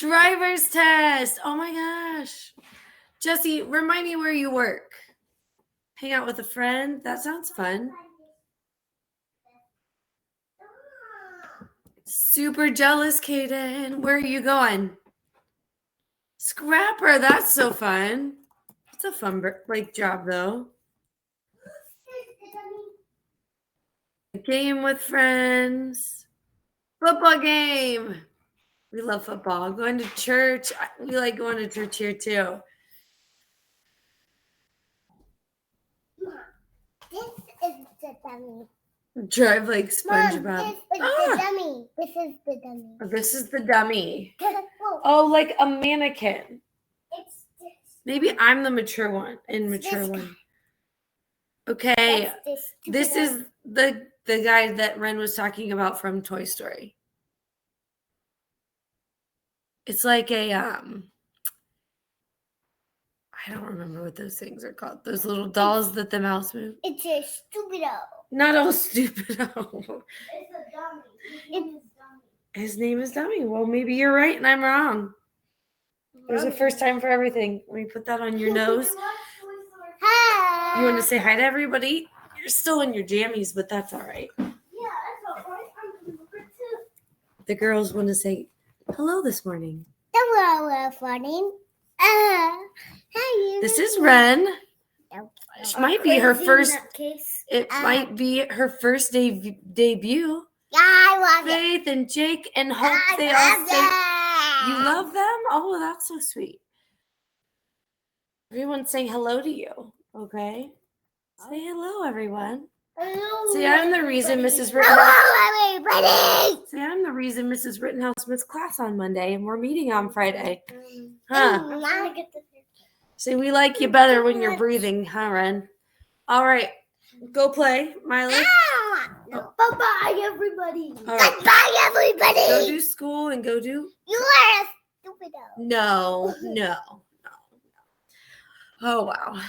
Driver's test. Oh my gosh. Jesse, remind me where you work. Hang out with a friend. That sounds fun. Super jealous, Kaden. Where are you going? Scrapper. That's so fun. It's a fun job though. Game with friends. Football game. We love football. Going to church. We like going to church here too. This is the dummy. Drive like SpongeBob. Mom, this is the dummy. This is the dummy. Oh, this is the dummy. Oh, like a mannequin. It's this. Maybe I'm the mature one. Immature one. Okay. This is the guy that Ren was talking about from Toy Story. It's like a I don't remember what those things are called. Those little dolls that the mouse move. It's a stupido. Not all stupido. It's a dummy. His name is Dummy. Well, maybe you're right and I'm wrong. There's a first time for everything. Let me put that on your nose. Hi. You want to say hi to everybody? You're still in your jammies, but that's all right. Yeah, that's all right. I'm going to look too. The girls want to say hello this morning. Hello, morning. Hi. This is Ren. It might be her first. Case. It might be her first debut. Yeah, I love it. Faith and Jake and Hope. They all say you love them. Oh, that's so sweet. Everyone's saying hello to you. Okay. Say hello, everyone. Hello. See, I'm the reason Mrs. Rittenhouse. Hello, everybody. See, I'm the reason Mrs. Rittenhouse missed class on Monday, and we're meeting on Friday. Huh? I'm trying to get the. See, we like you better when you're breathing, huh, Ren? All right, go play, Miley. No. Bye-bye, everybody. All right. Goodbye, everybody. Go do school and go do. You are a stupido. No. Oh wow.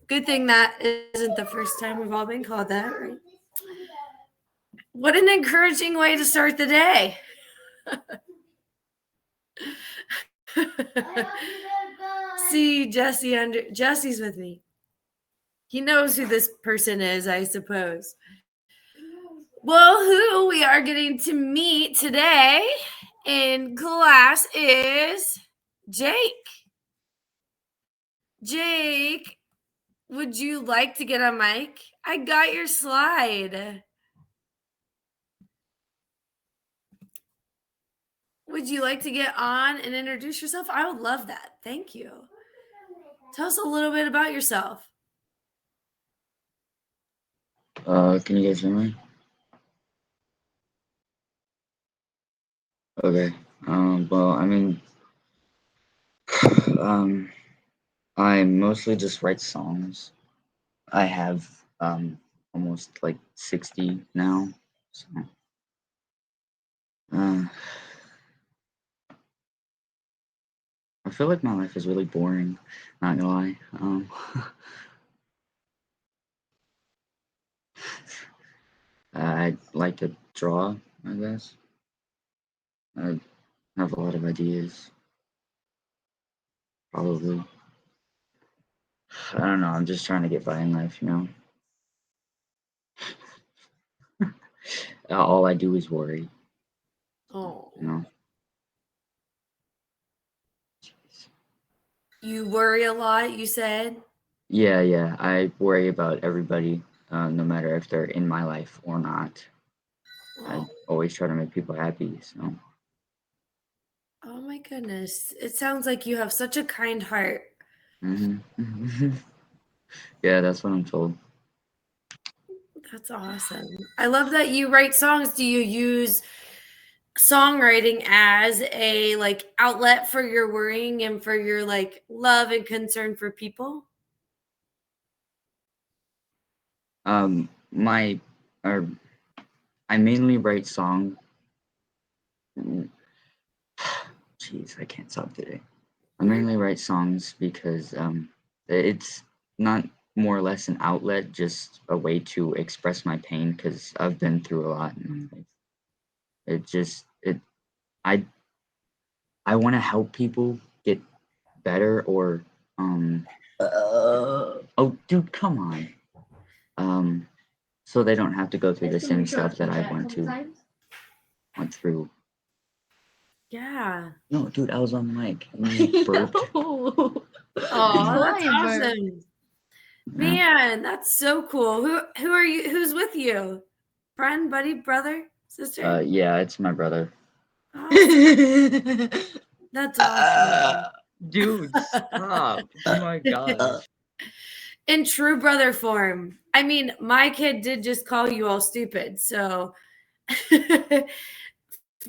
Good thing that isn't the first time we've all been called that, right? What an encouraging way to start the day. See, Jesse's with me. He knows who this person is, I suppose. Well, who we are getting to meet today in class is Jake. Jake, would you like to get a mic? I got your slide. Would you like to get on and introduce yourself? I would love that. Thank you. Tell us a little bit about yourself. Can you guys hear me? Okay. Well, I mean, I mostly just write songs. I have almost like 60 now. So, I feel like my life is really boring. Not gonna lie. I like to draw, I guess. I have a lot of ideas. Probably. I don't know. I'm just trying to get by in life, you know. All I do is worry. Oh. You know. You worry a lot, you said? Yeah. I worry about everybody, no matter if they're in my life or not. I always try to make people happy, so. Oh my goodness. It sounds like you have such a kind heart. Mm-hmm. Yeah, that's what I'm told. That's awesome. I love that you write songs. Do you use songwriting as a outlet for your worrying and for your love and concern for people? I mainly write songs. Jeez, I can't talk today. I mainly write songs because it's not more or less an outlet, just a way to express my pain because I've been through a lot in my life. I want to help people get better or oh dude, come on. So they don't have to go through the same stuff that I went through. Yeah. No, dude, I was on mic. And you burped. Oh, that's Flavor. awesome. Man, that's so cool. Who are you? Who's with you? Friend, buddy, brother, sister? Yeah, it's my brother. Awesome. That's awesome. Dude, stop. Oh my gosh. In true brother form. I mean, my kid did just call you all stupid, so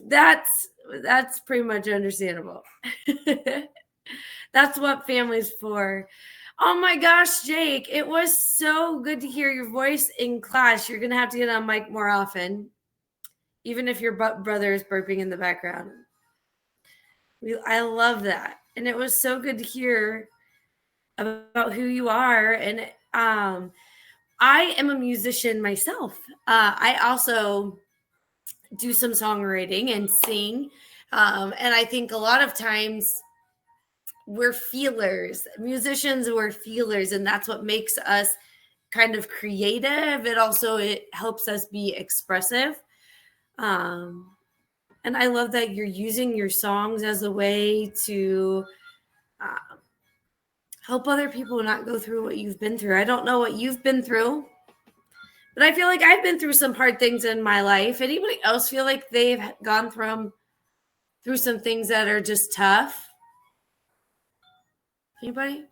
that's pretty much understandable. That's what family's for. Oh my gosh, Jake, it was so good to hear your voice in class. You're going to have to get on mic more often, even if your brother is burping in the background. I love that. And it was so good to hear about who you are. And I am a musician myself. I also do some songwriting and sing. And I think a lot of times we're feelers. Musicians, we're feelers, and that's what makes us kind of creative. It helps us be expressive. And I love that you're using your songs as a way to help other people not go through what you've been through. I don't know what you've been through, but I feel like I've been through some hard things in my life. Anybody else feel like they've gone through some things that are just tough? Anybody?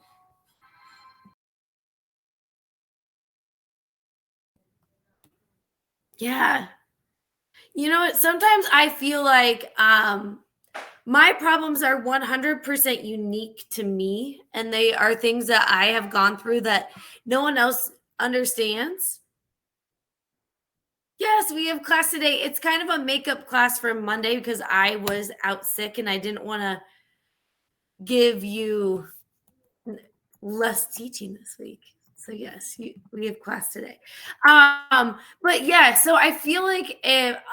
Yeah. You know what? Sometimes I feel like my problems are 100% unique to me, and they are things that I have gone through that no one else understands. Yes, we have class today. It's kind of a makeup class for Monday because I was out sick and I didn't want to give you less teaching this week. So yes, we have class today. But yeah, so I feel like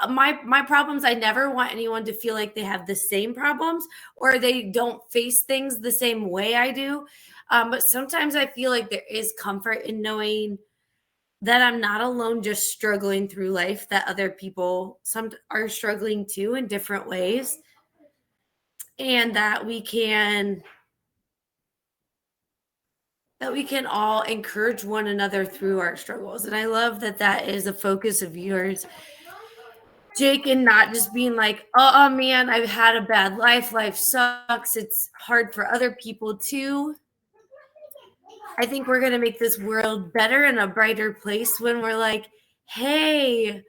my problems, I never want anyone to feel like they have the same problems or they don't face things the same way I do. But sometimes I feel like there is comfort in knowing that I'm not alone just struggling through life, that other people some are struggling too in different ways. And that we can all encourage one another through our struggles. And I love that that is a focus of yours, Jake, and not just being like, oh man, I've had a bad life. Life sucks. It's hard for other people too. I think we're going to make this world better and a brighter place when we're like, hey,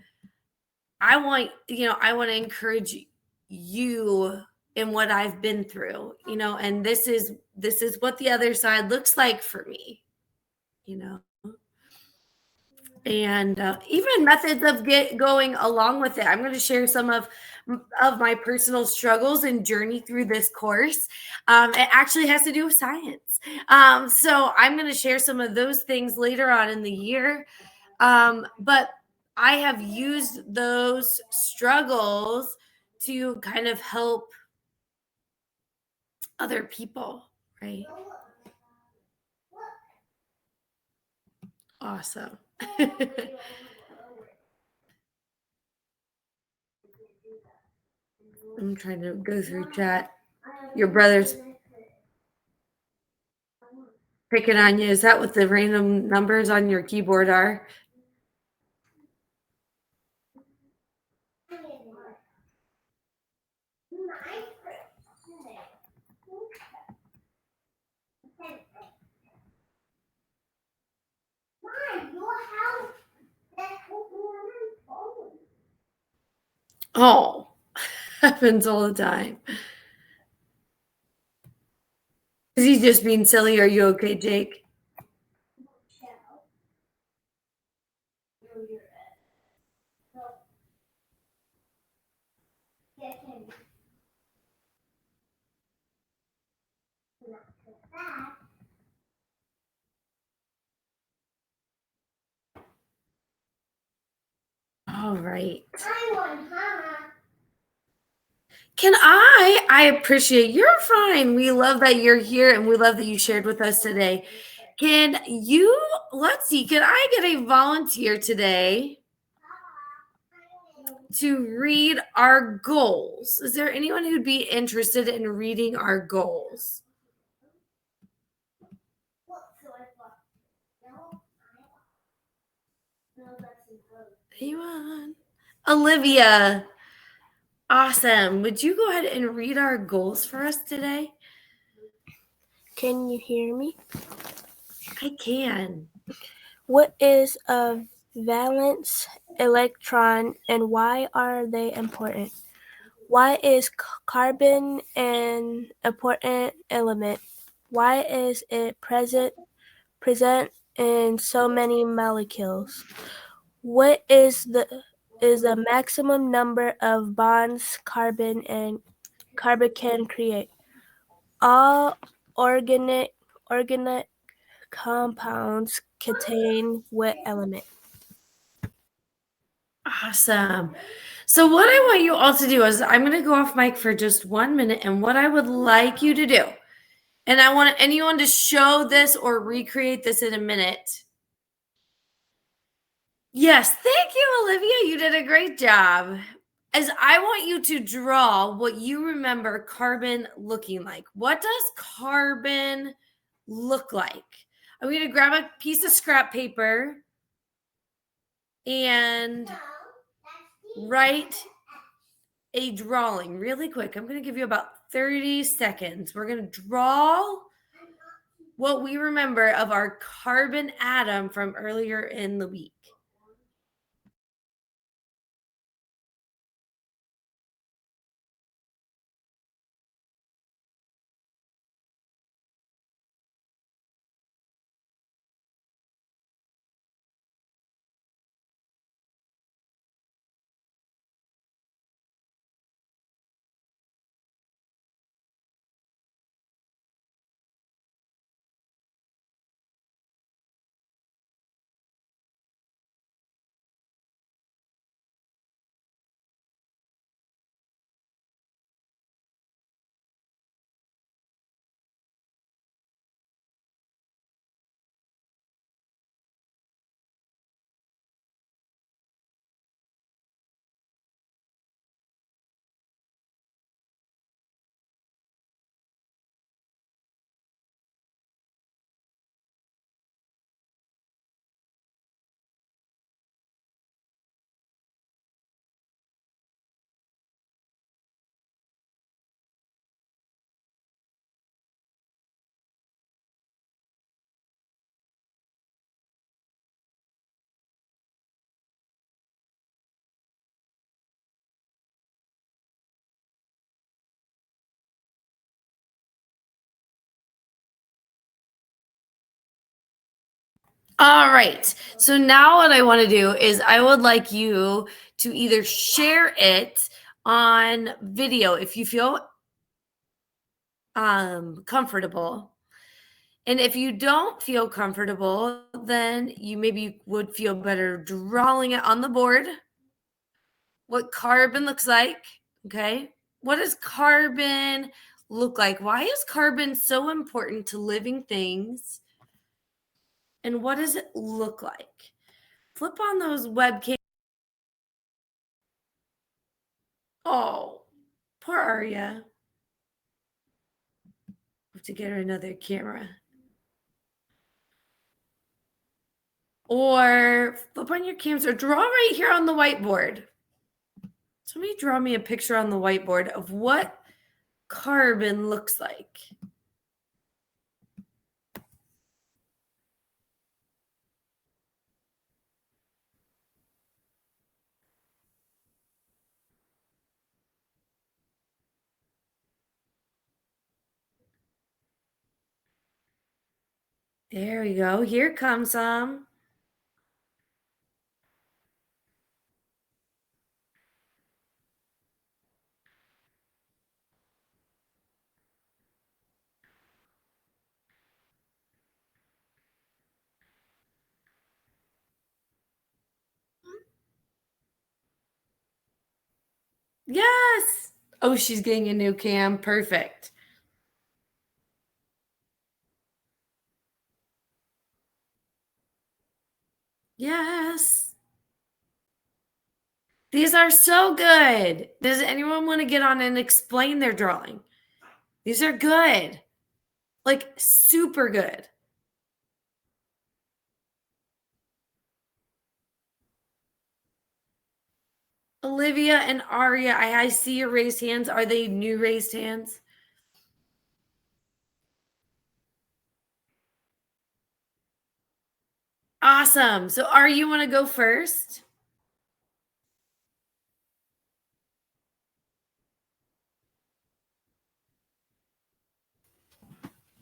I want to encourage you in what I've been through, and this is what the other side looks like for me, and even methods of going along with it. I'm going to share some of my personal struggles and journey through this course. It actually has to do with science. So I'm going to share some of those things later on in the year. But I have used those struggles to kind of help other people, right? Awesome. I'm trying to go through chat. Your brother's picking on you. Is that what the random numbers on your keyboard are? Oh, happens all the time. Is he just being silly? Are you okay, Jake? All right. I appreciate you're fine. We love that you're here and we love that you shared with us today. Can you, let's see, can I get a volunteer today to read our goals? Is there anyone who'd be interested in reading our goals? Anyone? Olivia. Awesome. Would you go ahead and read our goals for us today? Can you hear me? I can. What is a valence electron and why are they important? Why is carbon an important element? Why is it present in so many molecules? What is the maximum number of bonds carbon can create? All organic compounds contain what element? Awesome. So, what I want you all to do is I'm going to go off mic for just 1 minute. And what I would like you to do, and I want anyone to show this or recreate this in a minute. Yes, thank you, Olivia. You did a great job. As I want you to draw what you remember carbon looking like. What does carbon look like? I'm going to grab a piece of scrap paper and write a drawing really quick. I'm going to give you about 30 seconds. We're going to draw what we remember of our carbon atom from earlier in the week. All right. So now what I want to do is I would like you to either share it on video if you feel comfortable. And if you don't feel comfortable, then you maybe would feel better drawing it on the board. What carbon looks like, okay? What does carbon look like? Why is carbon so important to living things? And what does it look like? Flip on those webcams. Oh, poor Arya. Have to get her another camera. Or flip on your cams or draw right here on the whiteboard. Somebody draw me a picture on the whiteboard of what carbon looks like. There we go. Here comes some. Yes. Oh, she's getting a new cam. Perfect. Yes. These are so good. Does anyone want to get on and explain their drawing? These are good. Like super good. Olivia and Aria, I see your raised hands. Are they new raised hands? Awesome. So Aria, you want to go first?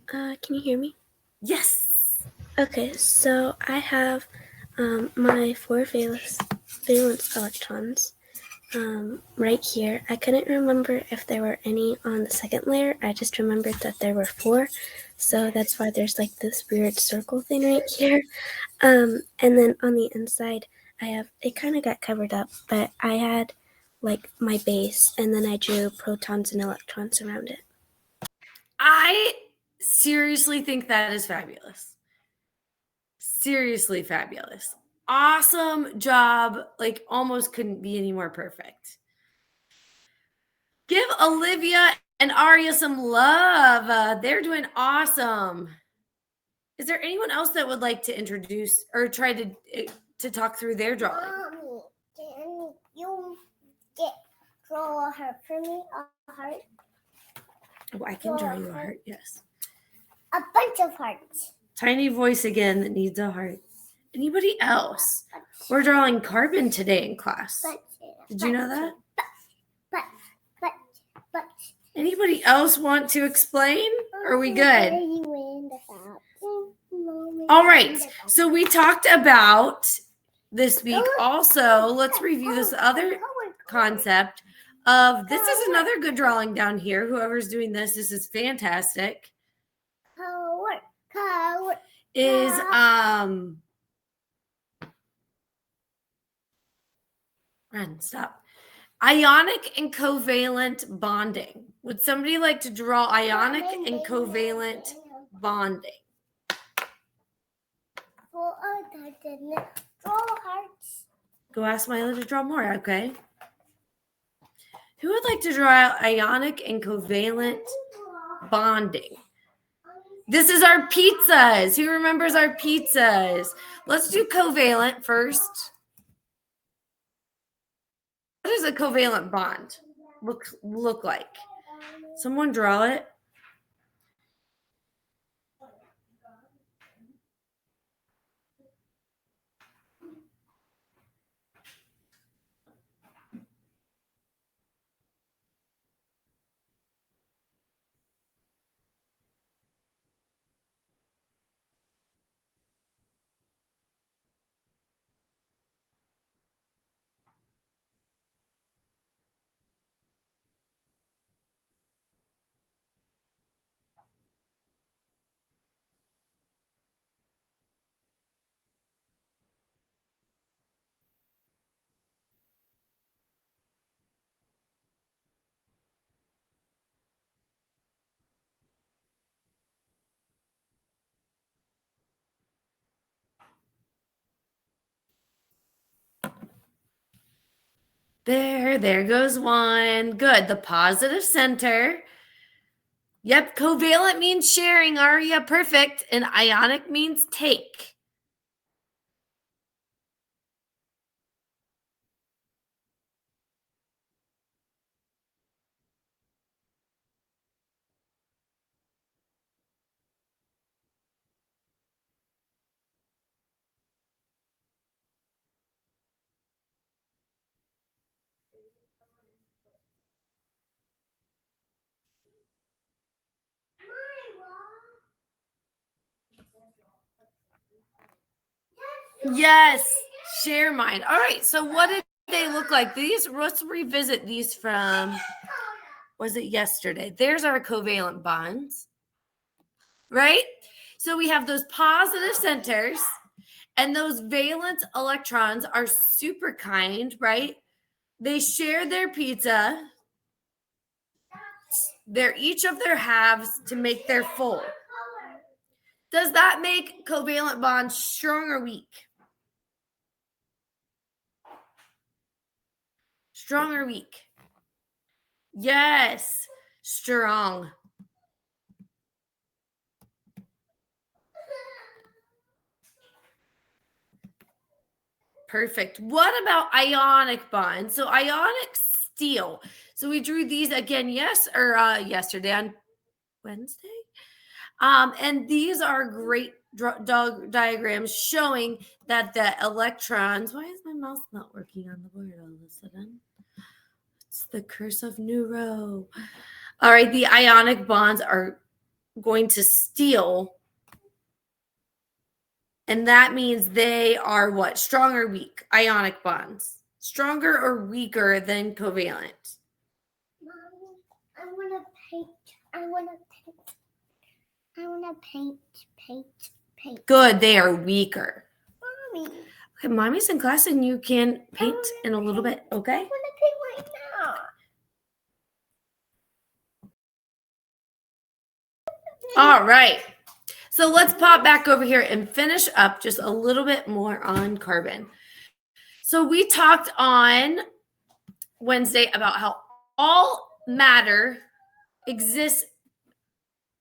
Can you hear me? Yes. Okay, so I have my 4 valence electrons right here. I couldn't remember if there were any on the second layer. I just remembered that there were 4. So that's why there's like this weird circle thing right here. And then on the inside, I have, it kind of got covered up, but I had like my base, and then I drew protons and electrons around it. I seriously think that is fabulous. Seriously fabulous. Awesome job. Like almost couldn't be any more perfect. Give Olivia and Aria some love. They're doing awesome. Is there anyone else that would like to introduce or try to talk through their drawing? Mommy, can you draw a heart for me? A heart? Oh, I can draw you a heart. Yes. A bunch of hearts. Tiny voice again that needs a heart. Anybody else? We're drawing carbon today in class. Did you know that? But. Anybody else want to explain? Are we good? All right. So we talked about this week also. Let's review this other concept of this is another good drawing down here. Whoever's doing this is fantastic. Is Ren, stop. Ionic and covalent bonding. Would somebody like to draw ionic and covalent bonding? Go ask Mila to draw more, okay? Who would like to draw ionic and covalent bonding? This is our pizzas. Who remembers our pizzas? Let's do covalent first. What does a covalent bond look like? Someone draw it. There goes one. Good. The positive center. Yep. Covalent means sharing. Aria, perfect. And ionic means take. Yes. Share mine. All right. So what did they look like? These, let's revisit these from, was it yesterday? There's our covalent bonds, right? So we have those positive centers, and those valence electrons are super kind, right? They share their pizza. they're each of their halves to make their full. Does that make covalent bonds strong or weak? Strong or weak? Yes, strong. Perfect. What about ionic bonds? So ionic steel. So we drew these again yesterday on Wednesday. And these are great diagrams showing that the electrons, why is my mouse not working on the board all of a sudden? It's the curse of neuro. All right, the ionic bonds are going to steal. And that means they are what? Strong or weak? Ionic bonds. Stronger or weaker than covalent? Mommy, I want to paint. I want to paint. Good, they are weaker. Mommy, Okay, mommy's in class and you can paint in a little bit, I okay? want to paint right now. All right. So let's pop back over here and finish up just a little bit more on carbon. So we talked on Wednesday about how all matter exists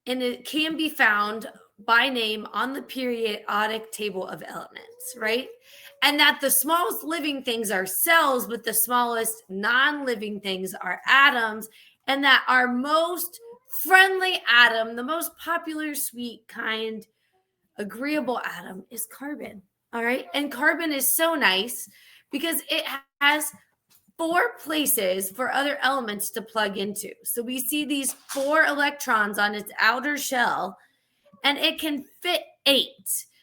and it can be found by name on the periodic table of elements, right? And that the smallest living things are cells, but the smallest non-living things are atoms, and that our most friendly atom, the most popular, sweet, kind, agreeable atom is carbon. All right. And carbon is so nice because it has 4 places for other elements to plug into. So we see these 4 electrons on its outer shell, and it can fit 8.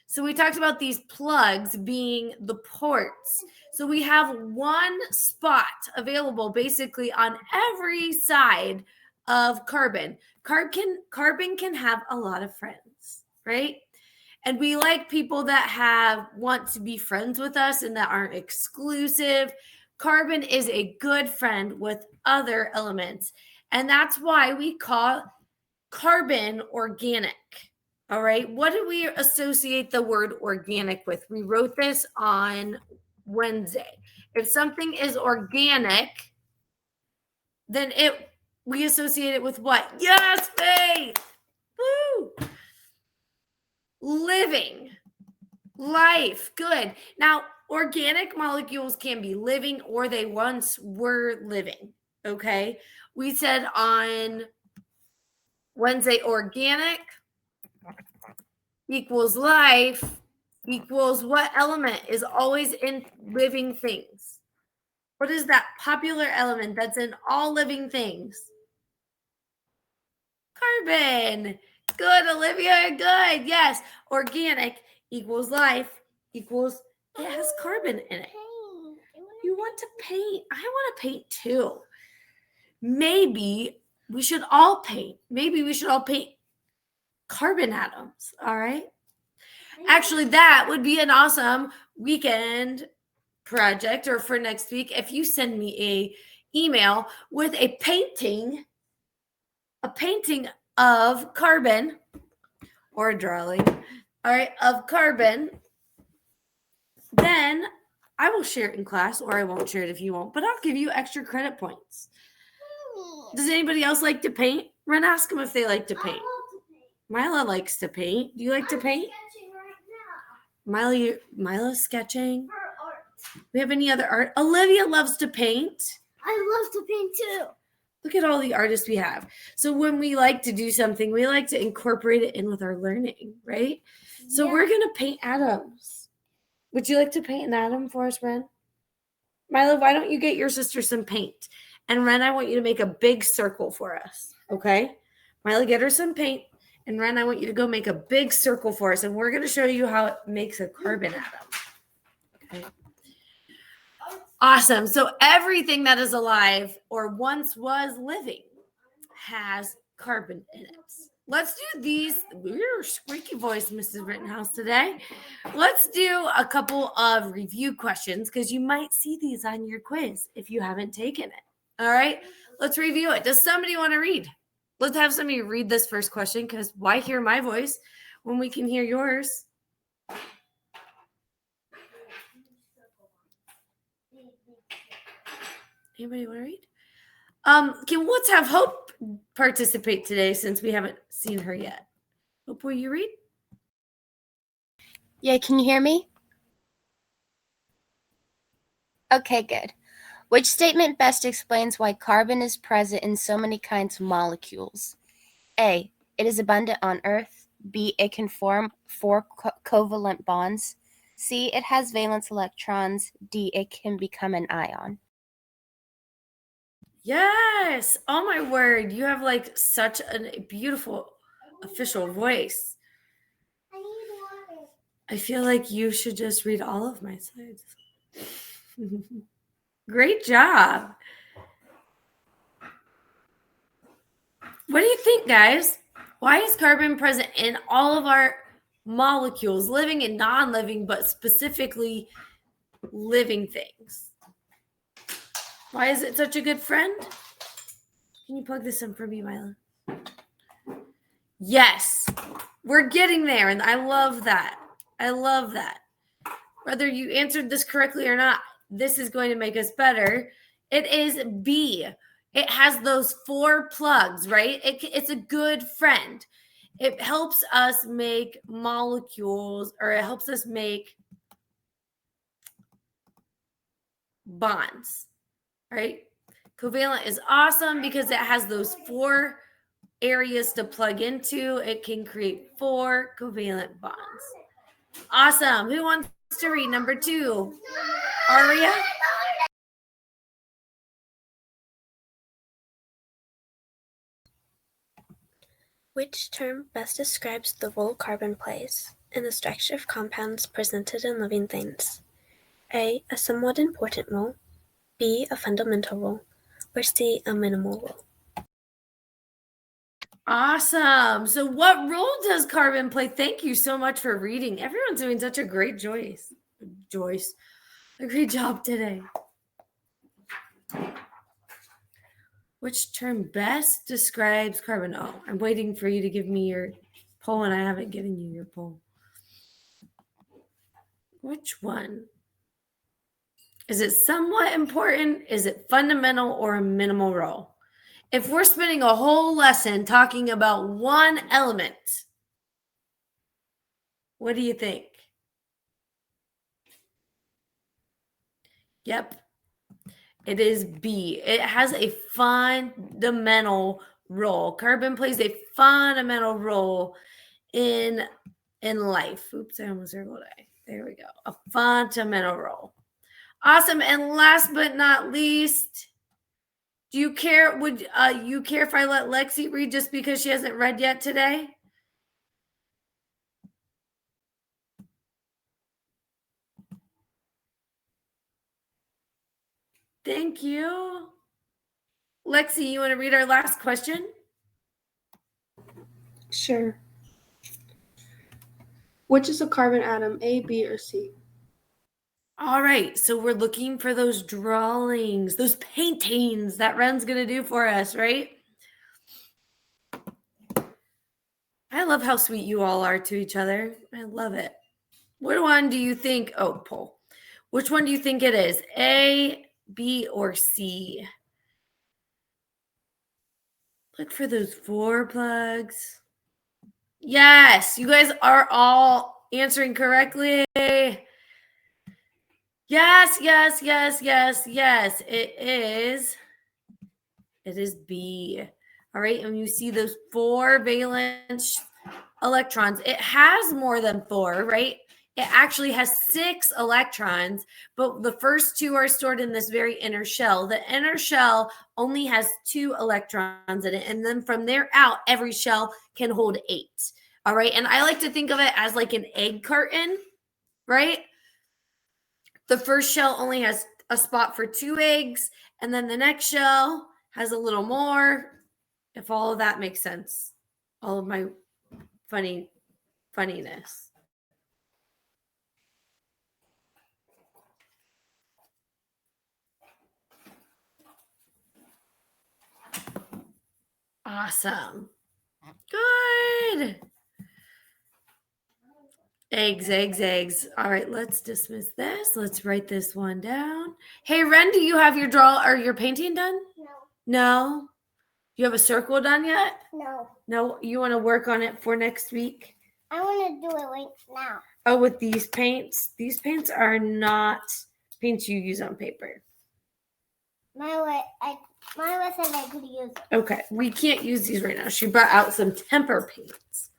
So we talked about these plugs being the ports. So we have one spot available basically on every side of carbon. Carbon can have a lot of friends, right? And we like people that want to be friends with us and that aren't exclusive. Carbon is a good friend with other elements. And that's why we call carbon organic. All right. What do we associate the word organic with? We wrote this on Wednesday. If something is organic, then we associate it with what? Yes, Faith. Woo. Living. Life. Good. Now, organic molecules can be living or they once were living. Okay. We said on Wednesday, organic equals life equals what element is always in living things? What is that popular element that's in all living things? Carbon. Good, Olivia. Good. Yes. Organic equals life equals it has carbon in it. You want to paint. I want to paint too. Maybe we should all paint. Maybe we should all paint carbon atoms. All right. Actually, that would be an awesome weekend project or for next week if you send me a email with a painting of carbon or a drawing, all right, of carbon, then I will share it in class or I won't share it if you won't, but I'll give you extra credit points. Does anybody else like to paint? Run, ask them if they like to paint. Mila likes to paint. Do you like to paint? Mila's sketching. We have any other art? Olivia loves to paint. I love to paint too. Look at all the artists we have. So when we like to do something, we like to incorporate it in with our learning, right? So we're going to paint atoms. Would you like to paint an atom for us, Ren? Mila, why don't you get your sister some paint? And Ren, I want you to make a big circle for us, okay? Mila, get her some paint. And Ren, I want you to go make a big circle for us. And we're going to show you how it makes a carbon atom. Okay. Awesome. So everything that is alive or once was living has carbon in it. Let's do these. We're squeaky voice, Mrs. Rittenhouse, today. Let's do a couple of review questions because you might see these on your quiz if you haven't taken it. All right. Let's review it. Does somebody want to read? let's have somebody read this first question, because why hear my voice when we can hear yours? Anybody want to read? Can Let's Have Hope participate today, since we haven't seen her yet? Hope, will you read? Yeah, can you hear me? Okay, good. Which statement best explains why carbon is present in so many kinds of molecules? A. It is abundant on Earth. B. It can form 4 covalent bonds. C. It has valence electrons. D. It can become an ion. Yes. Oh my word. You have like such a beautiful official voice. I need water. I feel like you should just read all of my slides. Great job. What do you think, guys? Why is carbon present in all of our molecules, living and non-living, but specifically living things? Why is it such a good friend? Can you plug this in for me, Mila? Yes, we're getting there, and I love that. I love that. Whether you answered this correctly or not, this is going to make us better. It is B. It has those 4 plugs, right? It's a good friend. It helps us make molecules, or it helps us make bonds, right? Covalent is awesome because it has those 4 areas to plug into. It can create 4 covalent bonds. Awesome. Who wants to read number 2? Aria? Which term best describes the role carbon plays in the structure of compounds presented in living things? A. A somewhat important role. B. A fundamental role. Or C. A minimal role. Awesome. So what role does carbon play? Thank you so much for reading. Everyone's doing such a great Joyce. A great job today. Which term best describes carbon? Oh, I'm waiting for you to give me your poll, and I haven't given you your poll. Which one? Is it somewhat important? Is it fundamental, or a minimal role? If we're spending a whole lesson talking about one element, what do you think? Yep. It is B. It has a fundamental role. Carbon plays a fundamental role in life. Oops, I almost circled A. There we go. A fundamental role. Awesome. And last but not least, do you care? Would you care if I let Lexi read just because she hasn't read yet today? Thank you. Lexi, you want to read our last question? Sure. Which is a carbon atom, A, B, or C? All right, so we're looking for those drawings, those paintings that Ren's going to do for us, right? I love how sweet you all are to each other. I love it. Which one do you think? Oh, poll. Which one do you think it is? A, B, or C? Look for those 4 plugs. Yes, you guys are all answering correctly. Yes, yes, yes, yes, yes. It is B. All right, and you see those 4 valence electrons. It has more than 4, right? It actually has 6 electrons, but the first 2 are stored in this very inner shell. The inner shell only has 2 electrons in it, and then from there out, every shell can hold 8. All right, and I like to think of it as like an egg carton, right? The first shell only has a spot for 2 eggs, and then the next shell has a little more, if all of that makes sense. All of my funniness. Awesome. Good. Eggs, eggs, eggs. All right, let's dismiss this. Let's write this one down. Hey, Ren, do you have your draw or your painting done? No. No? You have a circle done yet? No. No, you want to work on it for next week? I want to do it right now. Oh, with these paints? These paints are not paints you use on paper. My wife said I could use it. Okay, we can't use these right now. She brought out some temper paints.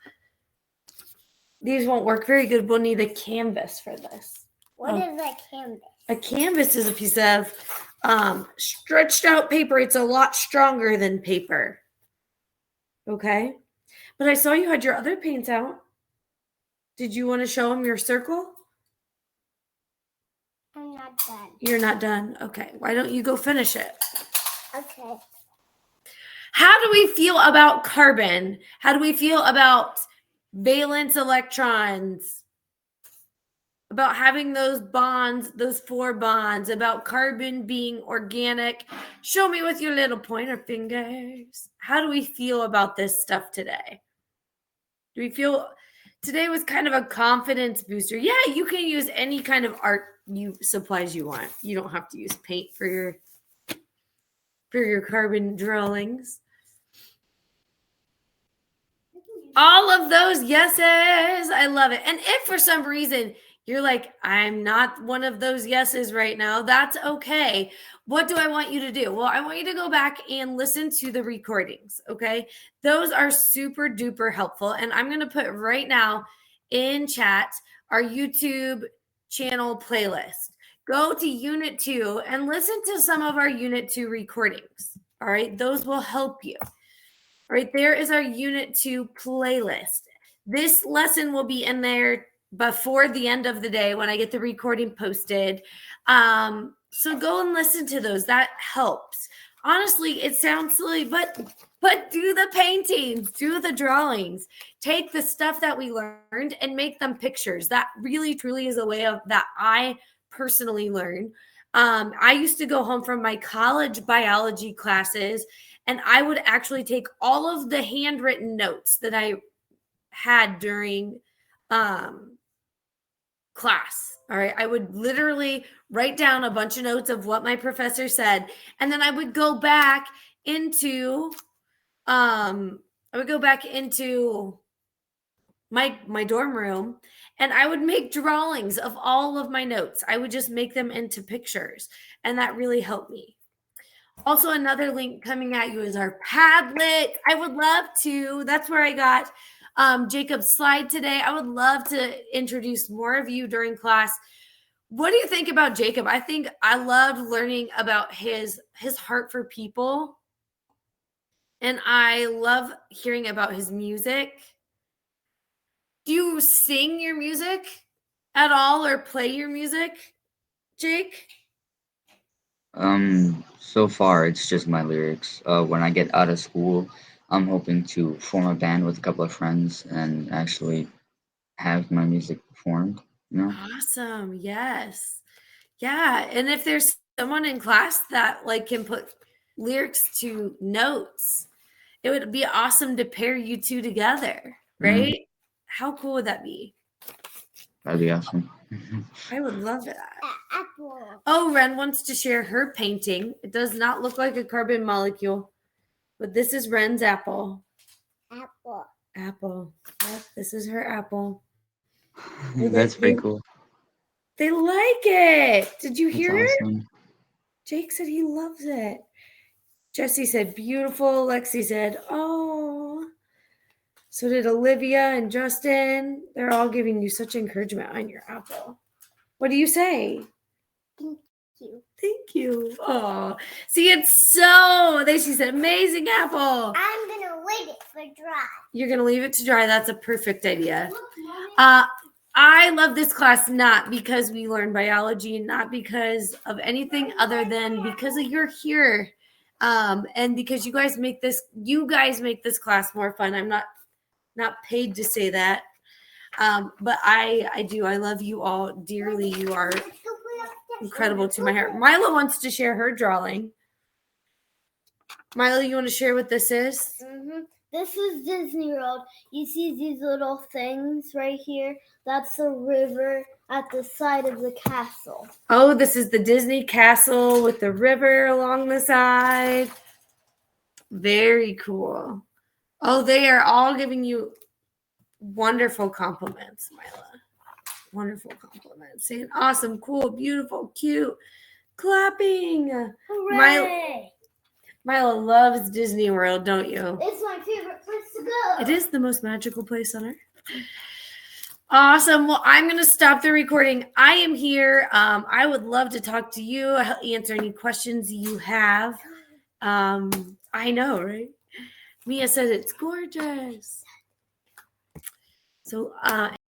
These won't work very good. We'll need a canvas for this. What is a canvas? A canvas is a piece of stretched out paper. It's a lot stronger than paper. Okay, but I saw you had your other paints out. Did you want to show them your circle? I'm not done. You're not done. Okay, why don't you go finish it? Okay. How do we feel about carbon? How do we feel about valence electrons? About having those bonds, those 4 bonds, about carbon being organic? Show me with your little pointer fingers. How do we feel about this stuff today? Do we feel today was kind of a confidence booster? Yeah, you can use any kind of art supplies you want. You don't have to use paint for your carbon drawings. All of those yeses. I love it. And if for some reason you're like, I'm not one of those yeses right now, that's okay. What do I want you to do? Well, I want you to go back and listen to the recordings, okay? Those are super duper helpful. And I'm going to put right now in chat our YouTube channel playlist. Go to Unit 2 and listen to some of our Unit 2 recordings, all right? Those will help you. All right, there is our Unit 2 playlist. This lesson will be in there before the end of the day when I get the recording posted. So go and listen to those. That helps. Honestly, it sounds silly, but do the paintings, do the drawings. Take the stuff that we learned and make them pictures. That really, truly is a way of that I personally learn. I used to go home from my college biology classes, and I would actually take all of the handwritten notes that I had during class. All right. I would literally write down a bunch of notes of what my professor said. And then I would go back into my dorm room, and I would make drawings of all of my notes. I would just make them into pictures, and that really helped me. Also, another link coming at you is our Padlet. I would love to. That's where I got Jacob's slide today. I would love to introduce more of you during class. What do you think about Jacob? I think I loved learning about his heart for people. And I love hearing about his music. Do you sing your music at all or play your music, Jake? So far it's just my lyrics. When I get out of school, I'm hoping to form a band with a couple of friends and actually have my music performed, you know? Awesome. Yes. Yeah. And if there's someone in class that like can put lyrics to notes, it would be awesome to pair you two together, right? Mhm. How cool would that be? That'd be awesome. I would love that. Apple. Oh, Ren wants to share her painting. It does not look like a carbon molecule, but this is Ren's apple. Apple. Apple. Yep, this is her apple. That's pretty cool. They like it. Did you That's hear it? awesome. Jake said he loves it. Jesse said beautiful. Lexi said, oh. So did Olivia and Justin. They're all giving you such encouragement on your apple. What do you say? Thank you. Thank you. Oh, see, it's so. She said, amazing apple. I'm gonna wait it for dry. You're gonna leave it to dry. That's a perfect idea. Look, Mommy. I love this class not because we learn biology, not because of anything other than because of you're here, and because you guys make this class more fun. I'm not paid to say that, but I do. I love you all dearly. You are incredible to my heart. Mila wants to share her drawing. Milo, you want to share what this is? This is Disney World. You see these little things right here? That's a river at the side of the castle. Oh, this is the Disney castle with the river along the side. Very cool. Oh, they are all giving you wonderful compliments, Mila. Wonderful compliments. Saying awesome, cool, beautiful, cute. Clapping. Hooray! Mila loves Disney World, don't you? It's my favorite place to go. It is the most magical place on earth. Awesome. Well, I'm going to stop the recording. I am here. I would love to talk to you, answer any questions you have. I know, right? Mia says it's gorgeous. So,